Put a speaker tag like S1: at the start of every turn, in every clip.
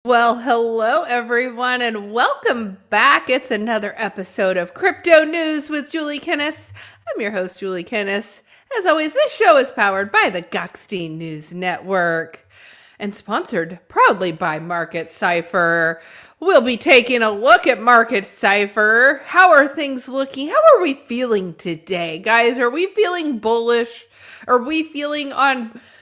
S1: Well, hello everyone and welcome back. It's another episode of Crypto News with Julie Kennis. I'm your host, Julie Kennis. As always, this show is powered by the Gokhshtein News Network and sponsored proudly by Market Cipher. We'll be taking a look at Market Cipher. How are things looking? How are we feeling today, guys? Are we feeling bullish? Are we feeling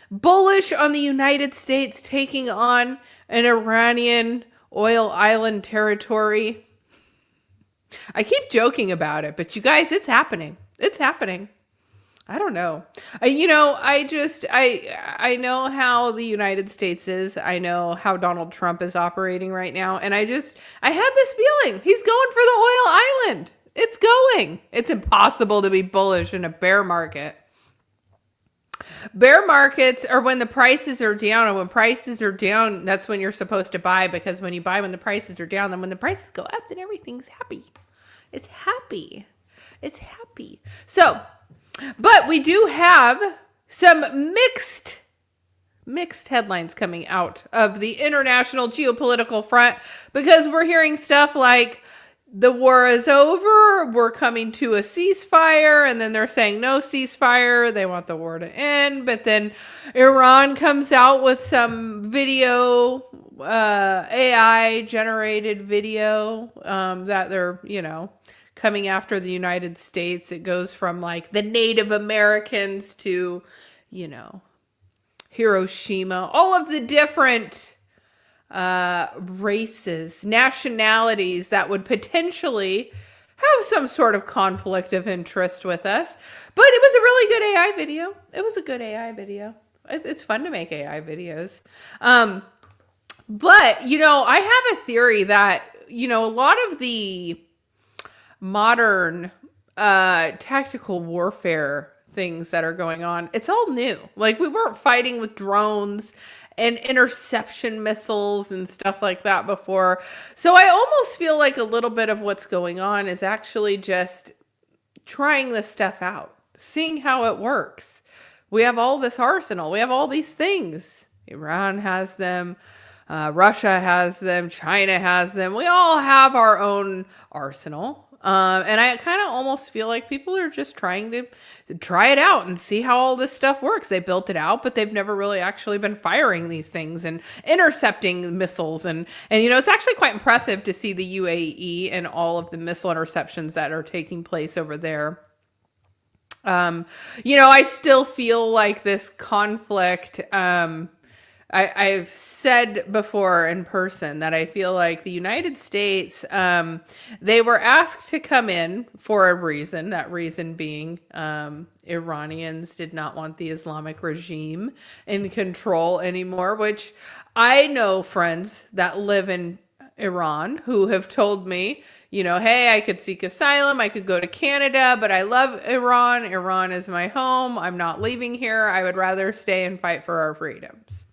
S1: bullish on the United States taking on an Iranian oil island territory? I keep joking about it, but you guys, it's happening. It's happening. I don't know. I know how the United States is. I know how Donald Trump is operating right now. And I had this feeling he's going for the oil island. It's going. It's impossible to be bullish in a bear market. Bear markets are when the prices are down, and when prices are down, that's when you're supposed to buy, because when you buy when the prices are down, then when the prices go up, then everything's happy. It's happy. It's happy. So, but we do have some mixed headlines coming out of the international geopolitical front, because we're hearing stuff like the war is over, we're coming to a ceasefire, and then they're saying no ceasefire, they want the war to end, but then Iran comes out with some video, AI generated video, that they're, coming after the United States. It goes from like the Native Americans to, Hiroshima, all of the different races, nationalities that would potentially have some sort of conflict of interest with us. But it was a really good AI video. It was a good AI video. It's fun to make AI videos. But, I have a theory that, a lot of the modern tactical warfare things that are going on, it's all new. Like, we weren't fighting with drones and interception missiles and stuff like that before. So I almost feel like a little bit of what's going on is actually just trying this stuff out, seeing how it works. We have all this arsenal. We have all these things. Iran has them. Russia has them. China has them. We all have our own arsenal. And I kind of almost feel like people are just trying to try it out and see how all this stuff works. They built it out, but they've never really actually been firing these things and intercepting missiles. And it's actually quite impressive to see the UAE and all of the missile interceptions that are taking place over there. I still feel like this conflict, I've said before in person that I feel like the United States, they were asked to come in for a reason, that reason being Iranians did not want the Islamic regime in control anymore, which I know friends that live in Iran who have told me, hey, I could seek asylum, I could go to Canada, but I love Iran. Iran is my home. I'm not leaving here. I would rather stay and fight for our freedoms.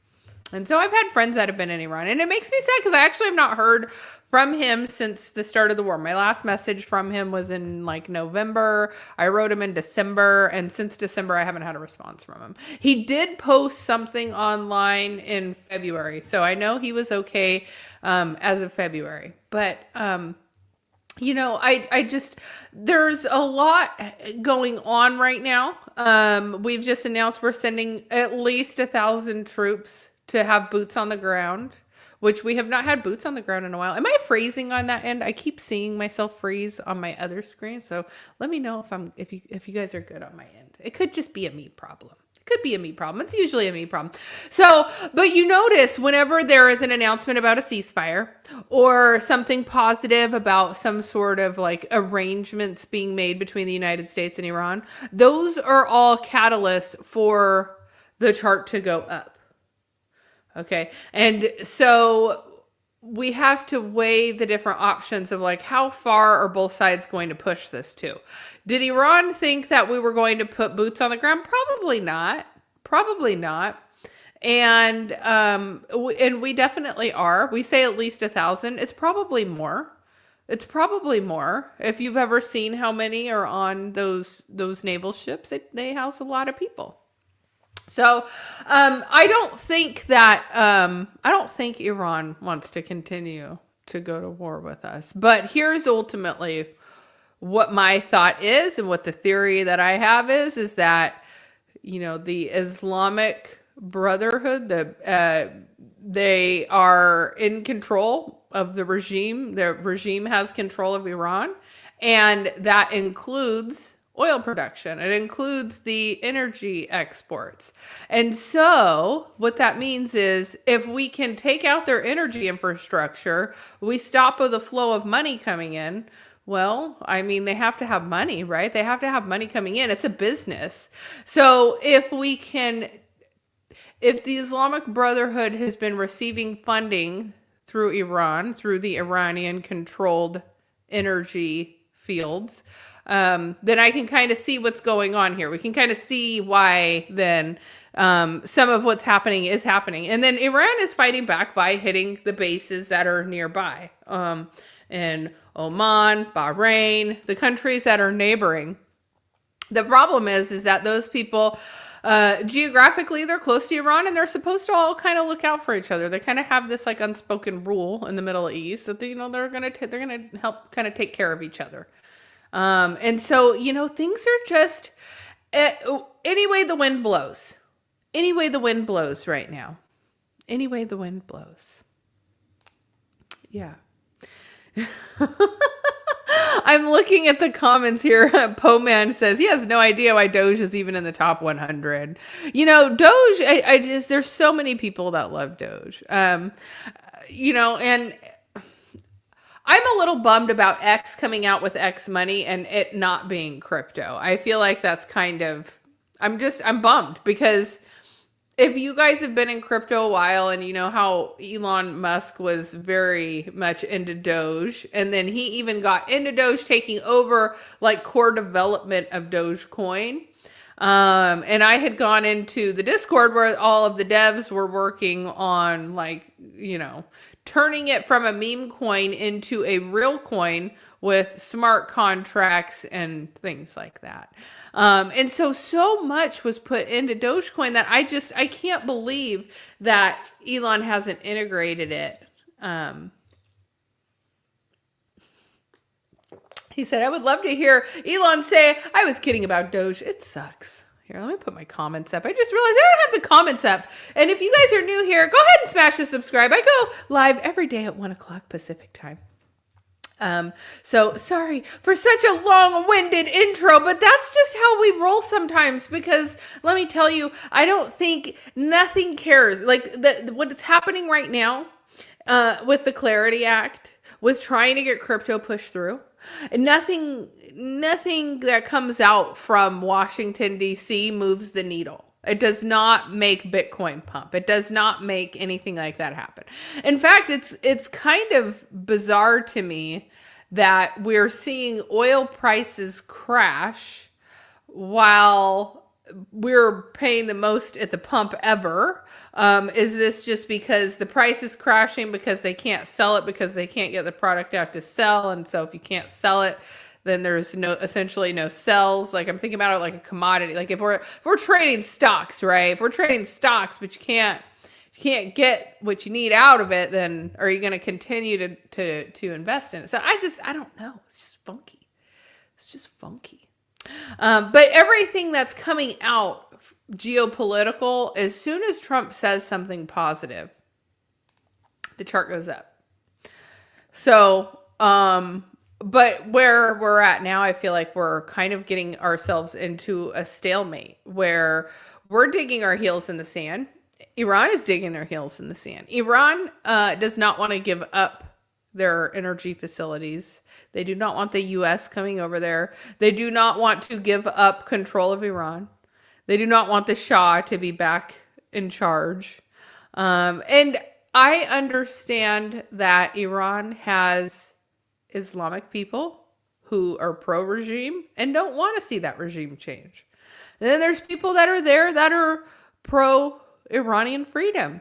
S1: And so I've had friends that have been in Iran, and it makes me sad because I actually have not heard from him since the start of the war. My last message from him was in like November. I wrote him in December, and since December, I haven't had a response from him. He did post something online in February, so I know he was okay as of February. But, there's a lot going on right now. We've just announced we're sending at least 1,000 troops to have boots on the ground, which we have not had boots on the ground in a while. Am I freezing on that end? I keep seeing myself freeze on my other screen. So let me know if you guys are good on my end. It could just be a me problem. It could be a me problem. It's usually a me problem. So, but you notice whenever there is an announcement about a ceasefire or something positive about some sort of like arrangements being made between the United States and Iran, those are all catalysts for the chart to go up. Okay. And so we have to weigh the different options of like, how far are both sides going to push this to? Did Iran think that we were going to put boots on the ground? Probably not. Probably not. And we definitely are. We say at least 1,000. It's probably more. It's probably more. If you've ever seen how many are on those naval ships, they house a lot of people. So I don't think that I don't think Iran wants to continue to go to war with us. But here's ultimately what my thought is, and what the theory that I have is that, you know, the Islamic Brotherhood, they are in control of the regime. The regime has control of Iran, and that includes oil production. It includes the energy exports. And so what that means is, if we can take out their energy infrastructure, we stop the flow of money coming in. Well, I mean, they have to have money, right? They have to have money coming in. It's a business. So if the Islamic Brotherhood has been receiving funding through Iran, through the Iranian controlled energy fields, then I can kind of see what's going on here. We can kind of see why then some of what's happening is happening. And then Iran is fighting back by hitting the bases that are nearby. In Oman, Bahrain, the countries that are neighboring. The problem is that those people, geographically, they're close to Iran, and they're supposed to all kind of look out for each other. They kind of have this like unspoken rule in the Middle East that they're gonna help kind of take care of each other. And so, you know, things are just any way the wind blows. Any way the wind blows right now. Any way the wind blows. Yeah. I'm looking at the comments here. Poman says he has no idea why Doge is even in the top 100. You know, Doge, I just, there's so many people that love Doge. You know, and I'm a little bummed about X coming out with X money and it not being crypto. I feel like that's kind of, I'm bummed, because if you guys have been in crypto a while, and you know how Elon Musk was very much into Doge, and then he even got into Doge, taking over like core development of Dogecoin. And I had gone into the Discord where all of the devs were working on, like, you know, turning it from a meme coin into a real coin with smart contracts and things like that. And so much was put into Dogecoin that I can't believe that Elon hasn't integrated it. He said, I would love to hear Elon say, I was kidding about Doge. It sucks. Here, let me put my comments up. I just realized I don't have the comments up. And if you guys are new here, go ahead and smash the subscribe. I go live every day at 1 o'clock Pacific time. So sorry for such a long-winded intro, but that's just how we roll sometimes, because let me tell you, I don't think nothing cares. Like what's happening right now, with the Clarity Act, with trying to get crypto pushed through, nothing that comes out from Washington, D.C. moves the needle. It does not make Bitcoin pump. It does not make anything like that happen. In fact, it's kind of bizarre to me that we're seeing oil prices crash while we're paying the most at the pump ever. Is this just because the price is crashing because they can't sell it, because they can't get the product out to sell? And so if you can't sell it, then there's essentially no sells. Like, I'm thinking about it like a commodity. Like if we're trading stocks, right? If we're trading stocks, but you can't get what you need out of it, then are you going to continue to invest in it? So I don't know. It's just funky. It's just funky. But everything that's coming out geopolitical, as soon as Trump says something positive, the chart goes up. So, but where we're at now, I feel like we're kind of getting ourselves into a stalemate where we're digging our heels in the sand. Iran is digging their heels in the sand. Iran does not want to give up their energy facilities. They do not want the U.S. coming over there. They do not want to give up control of Iran. They do not want the Shah to be back in charge. And I understand that Iran has Islamic people who are pro-regime and don't want to see that regime change. And then there's people that are there that are pro-Iranian freedom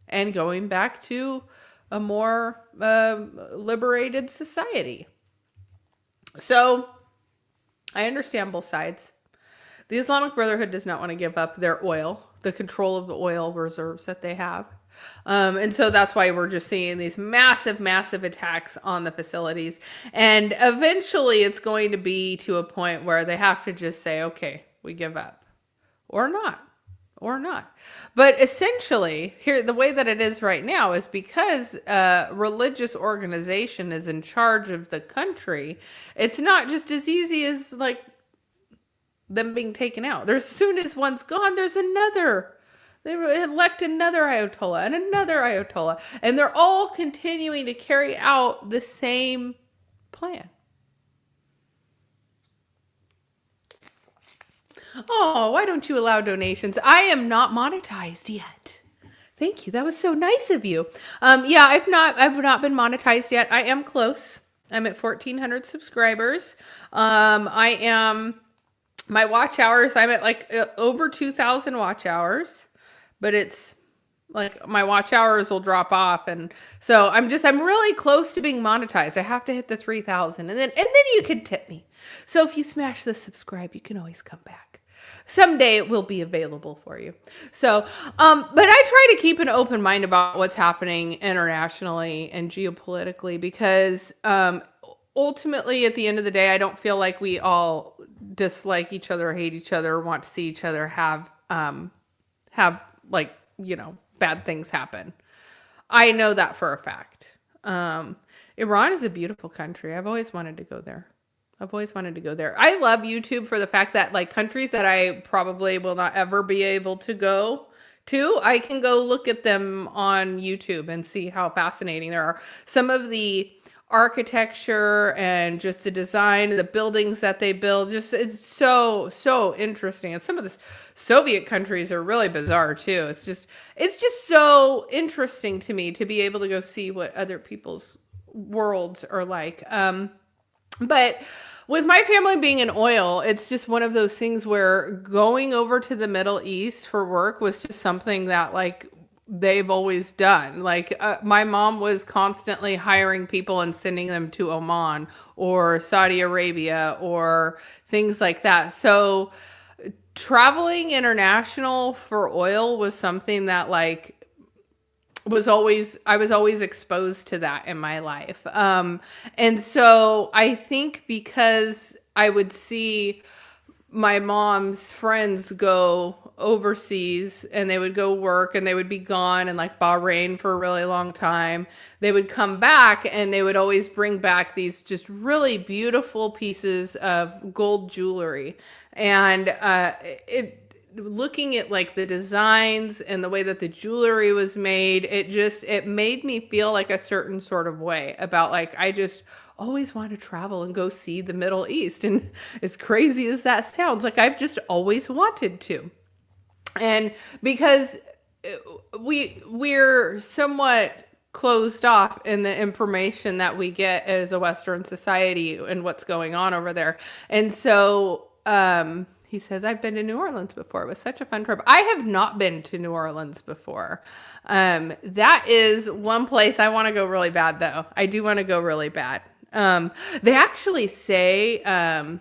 S1: and going back to a more liberated society. So I understand both sides. The Islamic Brotherhood does not want to give up their oil. the control of the oil reserves that they have. And so that's why we're just seeing these massive, massive attacks on the facilities. And eventually it's going to be to a point where they have to just say, okay, we give up, or not. Or not. But essentially, here, the way that it is right now is because a religious organization is in charge of the country, it's not just as easy as like them being taken out. There's, as soon as one's gone, there's another. They elect another Ayatollah and another Ayatollah, and they're all continuing to carry out the same plan. Oh, why don't you allow donations? I am not monetized yet. Thank you. That was so nice of you. Yeah, I've not been monetized yet. I am close. I'm at 1,400 subscribers. My watch hours, I'm at like over 2,000 watch hours, but it's like my watch hours will drop off. And so I'm really close to being monetized. I have to hit the 3,000 and then you can tip me. So if you smash the subscribe, you can always come back. Someday it will be available for you. So, but I try to keep an open mind about what's happening internationally and geopolitically, because ultimately at the end of the day, I don't feel like we all dislike each other or hate each other or want to see each other have like, bad things happen. I know that for a fact. Iran is a beautiful country. I've always wanted to go there. I love YouTube for the fact that like countries that I probably will not ever be able to go to, I can go look at them on YouTube and see how fascinating they are. Some of the architecture and just the design, the buildings that they build, just it's so interesting. And some of the Soviet countries are really bizarre too. It's just so interesting to me to be able to go see what other people's worlds are like. But with my family being in oil, it's just one of those things where going over to the Middle East for work was just something that like they've always done. Like my mom was constantly hiring people and sending them to Oman or Saudi Arabia or things like that. So traveling international for oil was something that like I was always exposed to that in my life. And so I think because I would see my mom's friends go overseas and they would go work and they would be gone in like Bahrain for a really long time. They would come back and they would always bring back these just really beautiful pieces of gold jewelry. And looking at like the designs and the way that the jewelry was made, it made me feel like a certain sort of way about like, I just always want to travel and go see the Middle East. And as crazy as that sounds, like I've just always wanted to. And because we're somewhat closed off in the information that we get as a Western society and what's going on over there. And so, he says, I've been to New Orleans before. It was such a fun trip. I have not been to New Orleans before. That is one place I want to go really bad, though. I do want to go really bad. They actually say,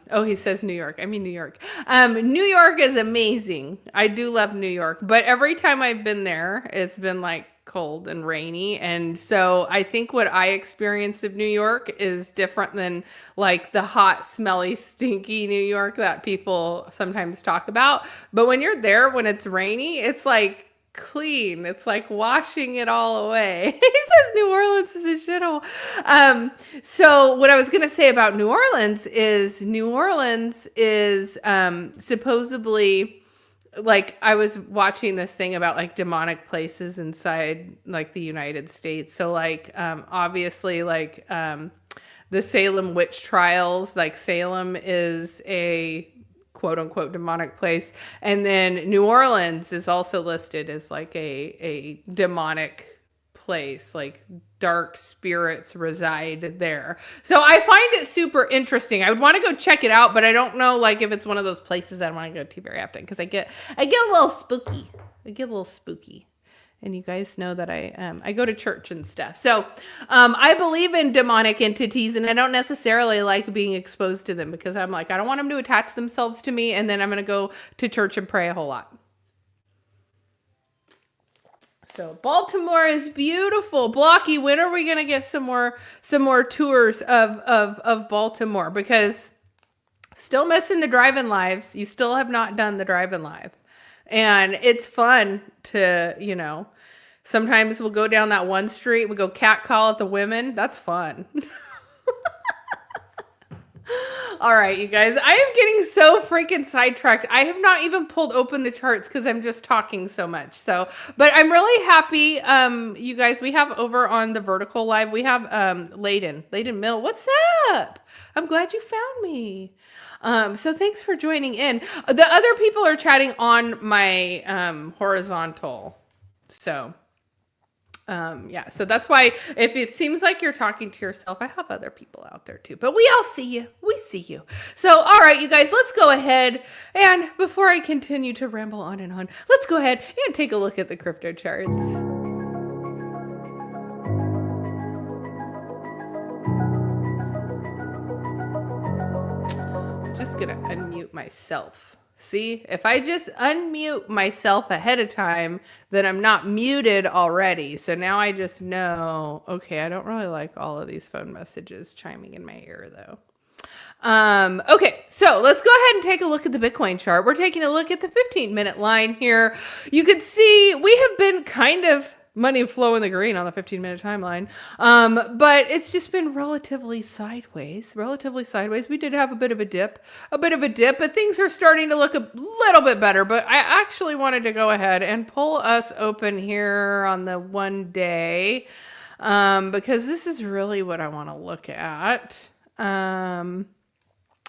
S1: he says New York. I mean, New York. New York is amazing. I do love New York. But every time I've been there, it's been like cold and rainy. And so I think what I experience of New York is different than like the hot, smelly, stinky New York that people sometimes talk about. But when you're there, when it's rainy, it's like clean. It's like washing it all away. He says New Orleans is a shithole. So what I was going to say about New Orleans is supposedly, like I was watching this thing about like demonic places inside like the United States. So like, obviously like, the Salem witch trials, like Salem is a quote unquote demonic place. And then New Orleans is also listed as like a demonic place, like dark spirits reside there. So I find it super interesting. I would want to go check it out, but I don't know like if it's one of those places that I want to go to very often because I get a little spooky. And you guys know that I go to church and stuff. So I believe in demonic entities, and I don't necessarily like being exposed to them because I'm like, I don't want them to attach themselves to me, and then I'm going to go to church and pray a whole lot. So Baltimore is beautiful. Blocky, when are we going to get some more tours of Baltimore? Because still missing the drive-in lives. You still have not done the drive-in live. And it's fun to, you know, sometimes we'll go down that one street, we go catcall at the women. That's fun. All right, you guys, I am getting so freaking sidetracked. I have not even pulled open the charts because I'm just talking so much. So, but I'm really happy. You guys, we have over on the vertical live, we have Layden Mill. What's up? I'm glad you found me. So thanks for joining in. The other people are chatting on my horizontal. So yeah, so that's why if it seems like you're talking to yourself, I have other people out there too, but we all see you. We see you. So, all right, you guys, let's go ahead. And before I continue to ramble on and on, let's go ahead and take a look at the crypto charts. Just gonna unmute myself. See, if I just unmute myself ahead of time, then I'm not muted already. So now I just know, okay, I don't really like all of these phone messages chiming in my ear though. Okay, so let's go ahead and take a look at the Bitcoin chart. We're taking a look at the 15-minute line here. You can see we have been kind of money flow in the green on the 15-minute timeline. But it's just been relatively sideways. We did have a bit of a dip, but things are starting to look a little bit better. But I actually wanted to go ahead and pull us open here on the 1 day, because this is really what I want to look at.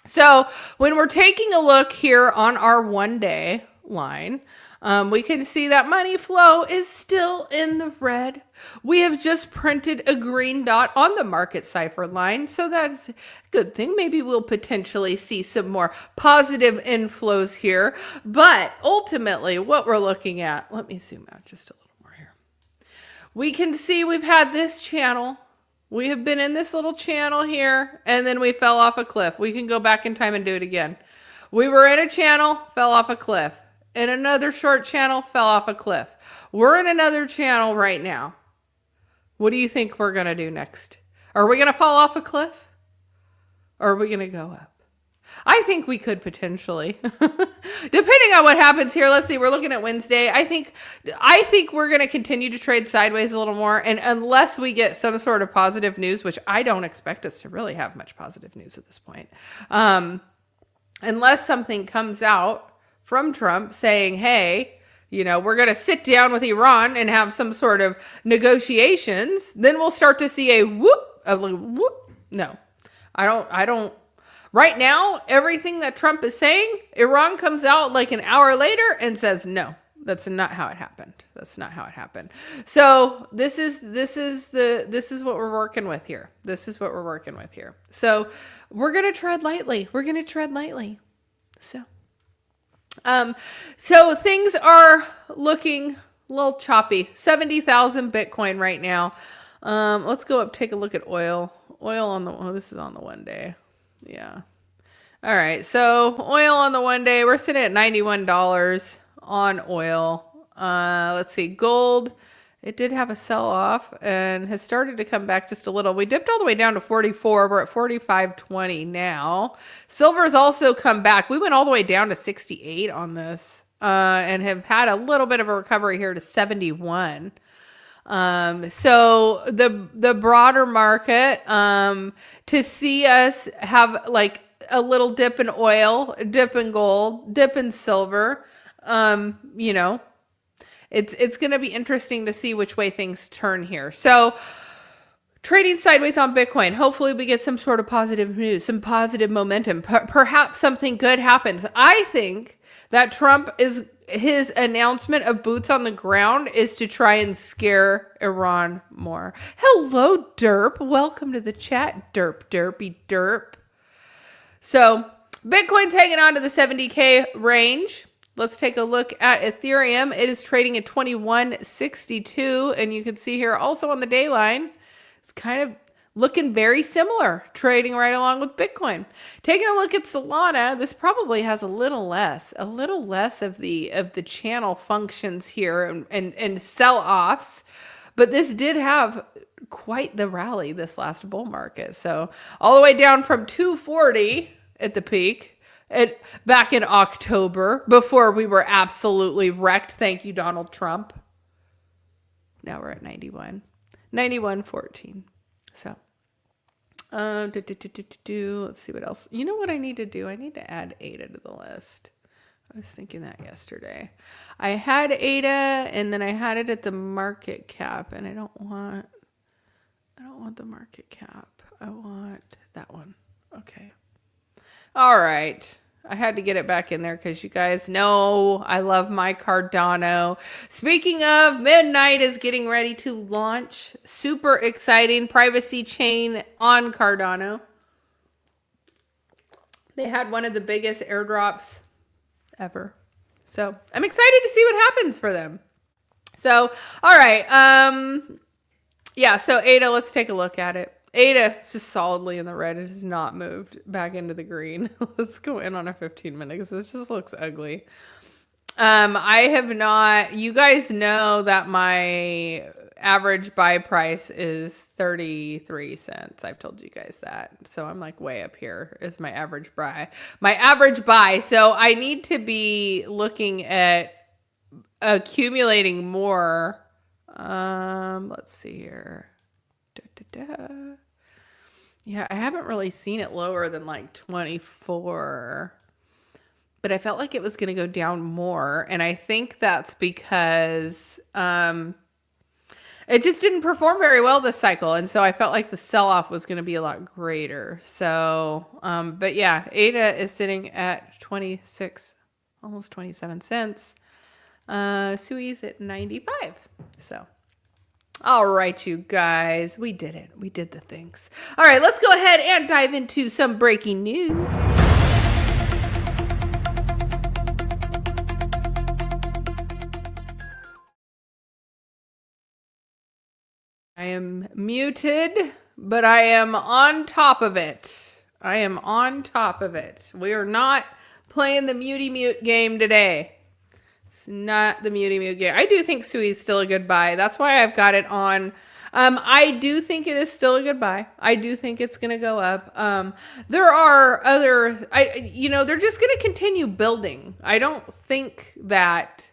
S1: So when we're taking a look here on our 1 day line, we can see that money flow is still in the red. We have just printed a green dot on the market cipher line. So that's a good thing. Maybe we'll potentially see some more positive inflows here. But ultimately, what we're looking at, let me zoom out just a little more here. We can see we've had this channel. We have been in this little channel here, and then we fell off a cliff. We can go back in time and do it again. We were in a channel, fell off a cliff. In another short channel, fell off a cliff. We're in another channel right now. What do you think we're going to do next? Are we going to fall off a cliff? Or are we going to go up? I think we could potentially. Depending on what happens here. Let's see. We're looking at Wednesday. I think we're going to continue to trade sideways a little more. And unless we get some sort of positive news, which I don't expect us to really have much positive news at this point. Unless something comes out from Trump saying, hey, you know, we're going to sit down with Iran and have some sort of negotiations, then we'll start to see a whoop. No, I don't. Right now, everything that Trump is saying, Iran comes out like an hour later and says, no, that's not how it happened. That's not how it happened. So this is what we're working with here. So we're going to tread lightly. So things are looking a little choppy. 70,000 Bitcoin right now. Let's go up, take a look at oil. This is on the 1 day. Yeah. All right. So oil on the 1 day, we're sitting at $91 on oil. Let's see. Gold, it did have a sell off and has started to come back just a little. We dipped all the way down to 44. We're at 45.20 now. Silver has also come back. We went all the way down to 68 on this, and have had a little bit of a recovery here to 71. So the broader market, to see us have like a little dip in oil, dip in gold, dip in silver, you know, it's going to be interesting to see which way things turn here. So trading sideways on Bitcoin. Hopefully we get some sort of positive news, some positive momentum. Perhaps something good happens. I think that his announcement of boots on the ground is to try and scare Iran more. Hello, Derp. Welcome to the chat, Derp, Derpy, Derp. So Bitcoin's hanging on to the 70K range. Let's take a look at Ethereum. It is trading at 2162. And you can see here also on the day line, it's kind of looking very similar, trading right along with Bitcoin. Taking a look at Solana, this probably has a little less of the channel functions here and sell-offs, but this did have quite the rally this last bull market. So all the way down from 240 at the peak back in October before we were absolutely wrecked. Thank you, Donald Trump. Now we're at 91.14. So let's see what else. You know what I need to do? I need to add ADA to the list. I was thinking that yesterday. I had ADA and then I had it at the market cap, and I don't want the market cap. I want that one. Okay. All right. I had to get it back in there because you guys know I love my Cardano. Speaking of, Midnight is getting ready to launch. Super exciting privacy chain on Cardano. They had one of the biggest airdrops ever. So I'm excited to see what happens for them. So, all right. Yeah, so ADA, let's take a look at it. ADA is just solidly in the red. It has not moved back into the green. Let's go in on a 15-minute because this just looks ugly. I have not, you guys know that my average buy price is 33 cents. I've told you guys that. So I'm like way up here is my average buy. So I need to be looking at accumulating more. Let's see here. Yeah, I haven't really seen it lower than like 24, but I felt like it was going to go down more. And I think that's because it just didn't perform very well this cycle. And so I felt like the sell-off was going to be a lot greater. So, but yeah, ADA is sitting at 26, almost 27 cents. Sui's at 95. So. All right, you guys, we did it. We did the things. All right, let's go ahead and dive into some breaking news. I am muted, but I am on top of it. We are not playing the mute game today. Not the mute game. I do think Sui is still a good buy. That's why I've got it on. I do think it is still a good buy. I do think it's going to go up. There are other, they're just going to continue building. I don't think that,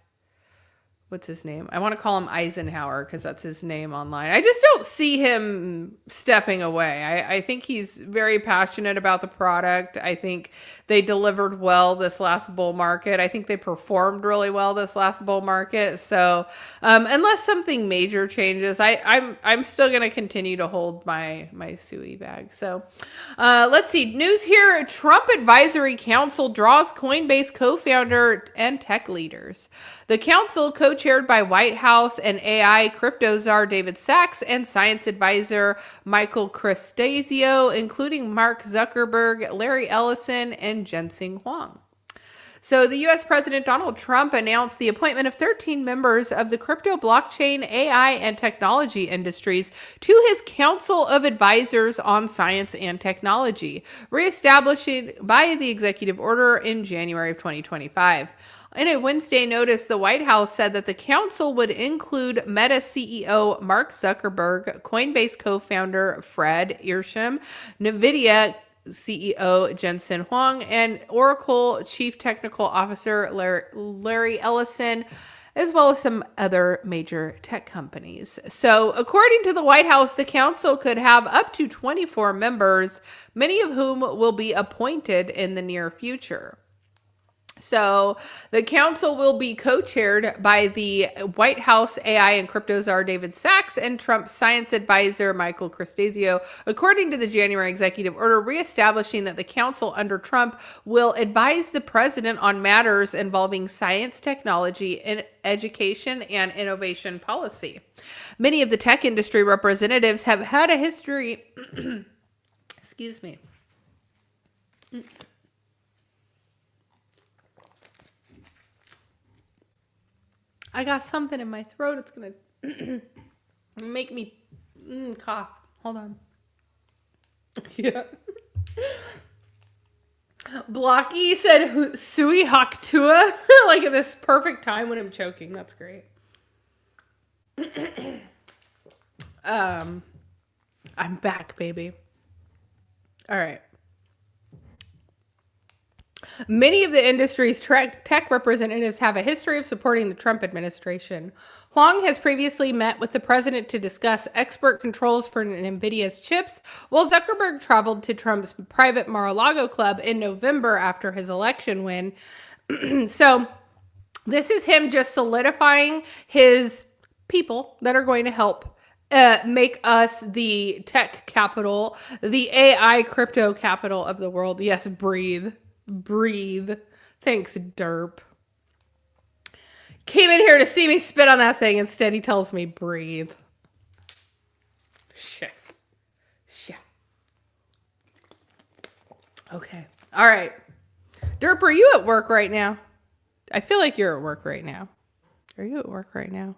S1: what's his name? I want to call him Eisenhower because that's his name online. I just don't see him stepping away. I think he's very passionate about the product. I think they delivered well this last bull market. I think they performed really well this last bull market. So unless something major changes, I'm still going to continue to hold my Sui bag. So let's see. News here. Trump Advisory Council draws Coinbase co-founder and tech leaders. The council, co-chaired by White House and AI crypto czar David Sachs and science advisor Michael Cristazio, including Mark Zuckerberg, Larry Ellison, and Jensen Huang. So the U.S. President Donald Trump announced the appointment of 13 members of the crypto, blockchain, AI, and technology industries to his Council of Advisors on Science and Technology, reestablished by the executive order in January of 2025. In a Wednesday notice, the White House said that the council would include Meta CEO Mark Zuckerberg, Coinbase co-founder Fred Irsham, NVIDIA CEO Jensen Huang, and Oracle Chief Technical Officer Larry Ellison, as well as some other major tech companies. So according to the White House, the council could have up to 24 members, many of whom will be appointed in the near future. So the council will be co-chaired by the White House AI and crypto czar David Sachs and Trump's science advisor Michael Cristazio, according to the January executive order, reestablishing that the council under Trump will advise the president on matters involving science, technology, and education and innovation policy. Many of the tech industry representatives have had a history, excuse me. I got something in my throat. It's going to make me cough. Hold on. Yeah. Blocky said Sui Haktua like at this perfect time when I'm choking. That's great. I'm back, baby. All right. Many of the industry's tech representatives have a history of supporting the Trump administration. Huang has previously met with the president to discuss export controls for NVIDIA's chips, while Zuckerberg traveled to Trump's private Mar-a-Lago club in November after his election win. So this is him just solidifying his people that are going to help make us the tech capital, the AI crypto capital of the world. Yes, breathe. Breathe. Thanks, derp. Came in here to see me spit on that thing. Instead, he tells me breathe. Shit. Okay. All right. Derp, are you at work right now? I feel like you're at work right now. Are you at work right now?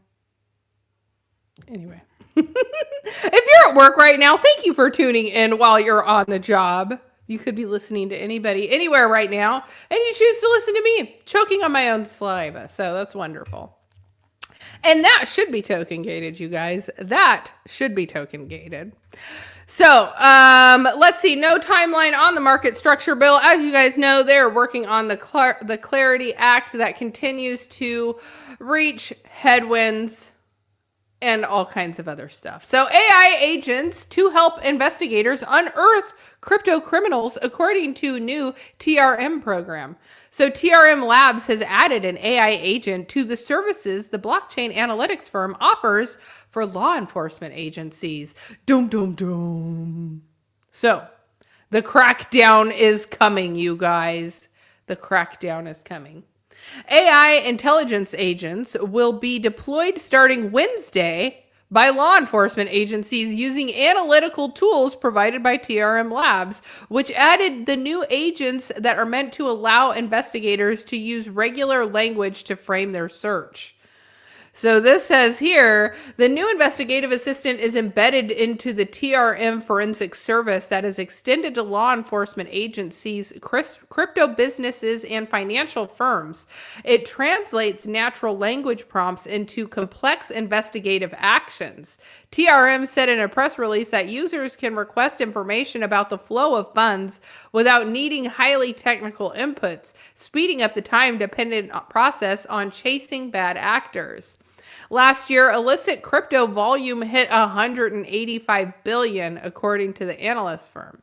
S1: Anyway. If you're at work right now, thank you for tuning in while you're on the job. You could be listening to anybody, anywhere right now, and you choose to listen to me choking on my own saliva. So that's wonderful. And that should be token gated, you guys. That should be token gated. So let's see. No timeline on the market structure bill. As you guys know, they're working on the Clarity Act that continues to reach headwinds and all kinds of other stuff. So AI agents to help investigators unearth crypto criminals, according to new TRM program. So TRM Labs has added an AI agent to the services the blockchain analytics firm offers for law enforcement agencies. Dum, dum, dum. So the crackdown is coming, you guys. The crackdown is coming. AI intelligence agents will be deployed starting Wednesday by law enforcement agencies using analytical tools provided by TRM Labs, which added the new agents that are meant to allow investigators to use regular language to frame their search. So this says here, the new investigative assistant is embedded into the TRM forensic service that is extended to law enforcement agencies, crypto businesses, and financial firms. It translates natural language prompts into complex investigative actions. TRM said in a press release that users can request information about the flow of funds without needing highly technical inputs, speeding up the time-dependent process on chasing bad actors. Last year, illicit crypto volume hit 185 billion, according to the analyst firm.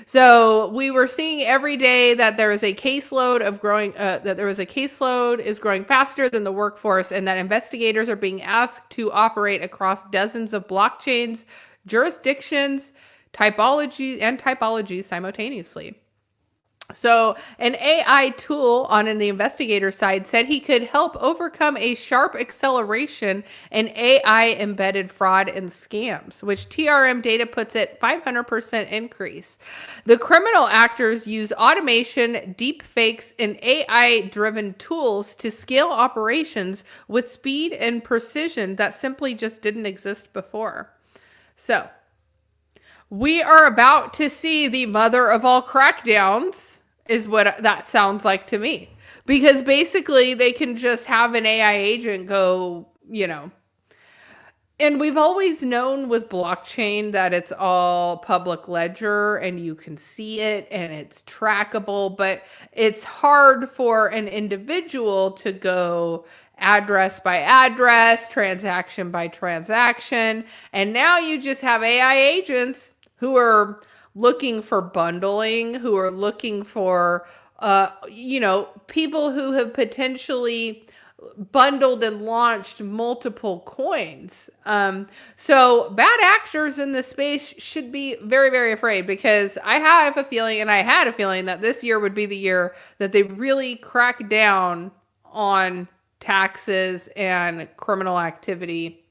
S1: So we were seeing every day that there is a caseload of growing, is growing faster than the workforce, and that investigators are being asked to operate across dozens of blockchains, jurisdictions, typologies simultaneously. So an AI tool on the investigator side said he could help overcome a sharp acceleration in AI embedded fraud and scams, which TRM data puts at 500% increase. The criminal actors use automation, deep fakes, and AI driven tools to scale operations with speed and precision that simply just didn't exist before. So we are about to see the mother of all crackdowns, is what that sounds like to me. Because basically they can just have an AI agent go, and we've always known with blockchain that it's all public ledger and you can see it and it's trackable, but it's hard for an individual to go address by address, transaction by transaction. And now you just have AI agents who are looking for bundling, who are looking for, people who have potentially bundled and launched multiple coins. So bad actors in this space should be very, very afraid, because I have a feeling, and I had a feeling, that this year would be the year that they really crack down on taxes and criminal activity.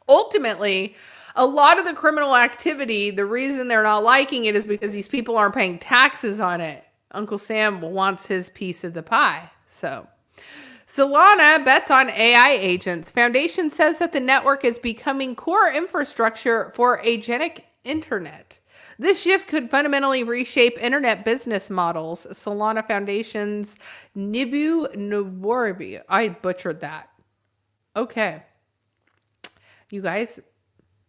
S1: Ultimately, a lot of the criminal activity, the reason they're not liking it is because these people aren't paying taxes on it. Uncle Sam wants his piece of the pie. So Solana bets on AI agents. Foundation says that the network is becoming core infrastructure for agentic internet. This shift could fundamentally reshape internet business models. Solana Foundation's Nibu Nwarbi. I butchered that. Okay. You guys,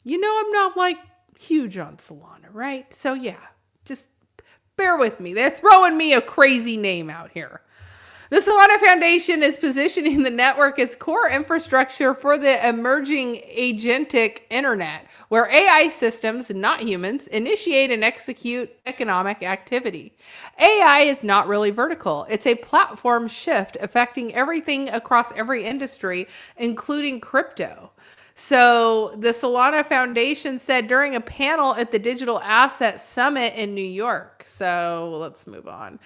S1: you know I'm not like huge on Solana, right? So yeah, just bear with me. They're throwing me a crazy name out here. The Solana Foundation is positioning the network as core infrastructure for the emerging agentic internet, where AI systems, not humans, initiate and execute economic activity. AI is not really vertical. It's a platform shift affecting everything across every industry, including crypto. So the Solana Foundation said during a panel at the Digital Asset Summit in New York. So let's move on.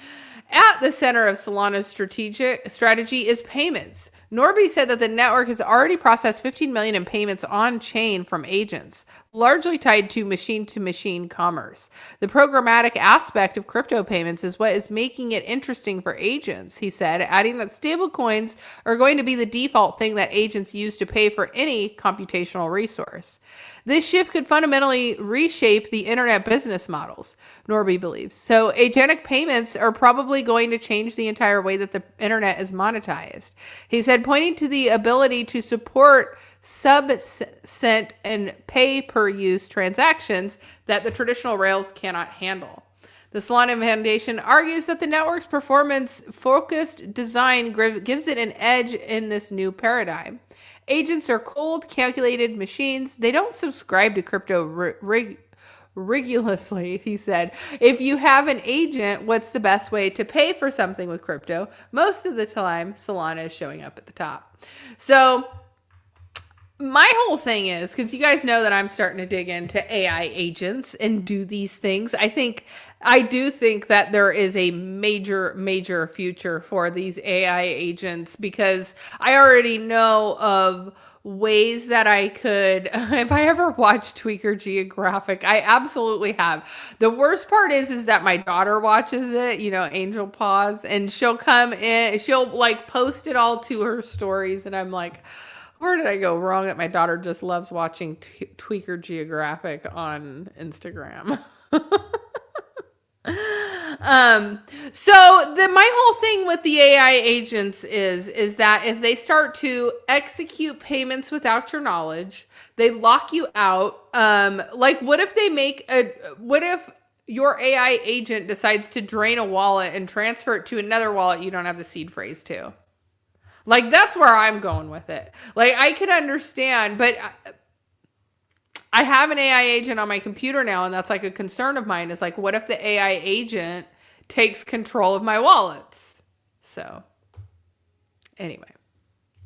S1: At the center of Solana's strategy is payments. Norby said that the network has already processed 15 million in payments on chain from agents, largely tied to machine commerce. The programmatic aspect of crypto payments is what is making it interesting for agents, he said, adding that stablecoins are going to be the default thing that agents use to pay for any computational resource. This shift could fundamentally reshape the internet business models, Norby believes. So agentic payments are probably going to change the entire way that the internet is monetized. He said, pointing to the ability to support sub-cent and pay-per-use transactions that the traditional rails cannot handle. The Solana Foundation argues that the network's performance-focused design gives it an edge in this new paradigm. Agents are cold, calculated machines. They don't subscribe to crypto rigorously, he said. If you have an agent, what's the best way to pay for something with crypto? Most of the time, Solana is showing up at the top. So my whole thing is, because you guys know that I'm starting to dig into AI agents and do these things. I do think that there is a major future for these AI agents, because I already know of ways that I could, if I ever watch Tweaker Geographic, I absolutely have. The worst part is that my daughter watches it, Angel Paws, and she'll come in, she'll like post it all to her stories, and I'm like, where did I go wrong that my daughter just loves watching Tweaker Geographic on Instagram? My whole thing with the AI agents is that if they start to execute payments without your knowledge, they lock you out. What if your AI agent decides to drain a wallet and transfer it to another wallet you don't have the seed phrase to? Like, that's where I'm going with it. Like, I could understand, but I have an AI agent on my computer now, and that's like a concern of mine, is like, what if the AI agent takes control of my wallets? So anyway,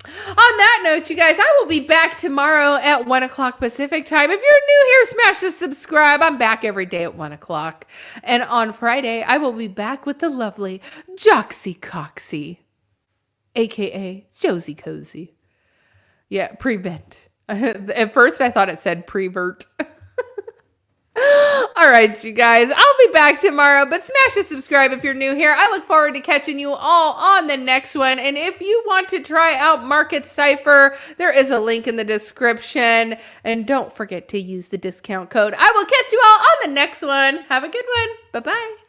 S1: on that note, you guys, I will be back tomorrow at 1 o'clock Pacific time. If you're new here, smash the subscribe. I'm back every day at 1 o'clock. And on Friday, I will be back with the lovely Joxie Coxie, aka Josie Cozy. Yeah, prevent. At first, I thought it said prevert. All right, you guys, I'll be back tomorrow, but smash the subscribe if you're new here. I look forward to catching you all on the next one. And if you want to try out Market Cipher, there is a link in the description. And don't forget to use the discount code. I will catch you all on the next one. Have a good one. Bye-bye.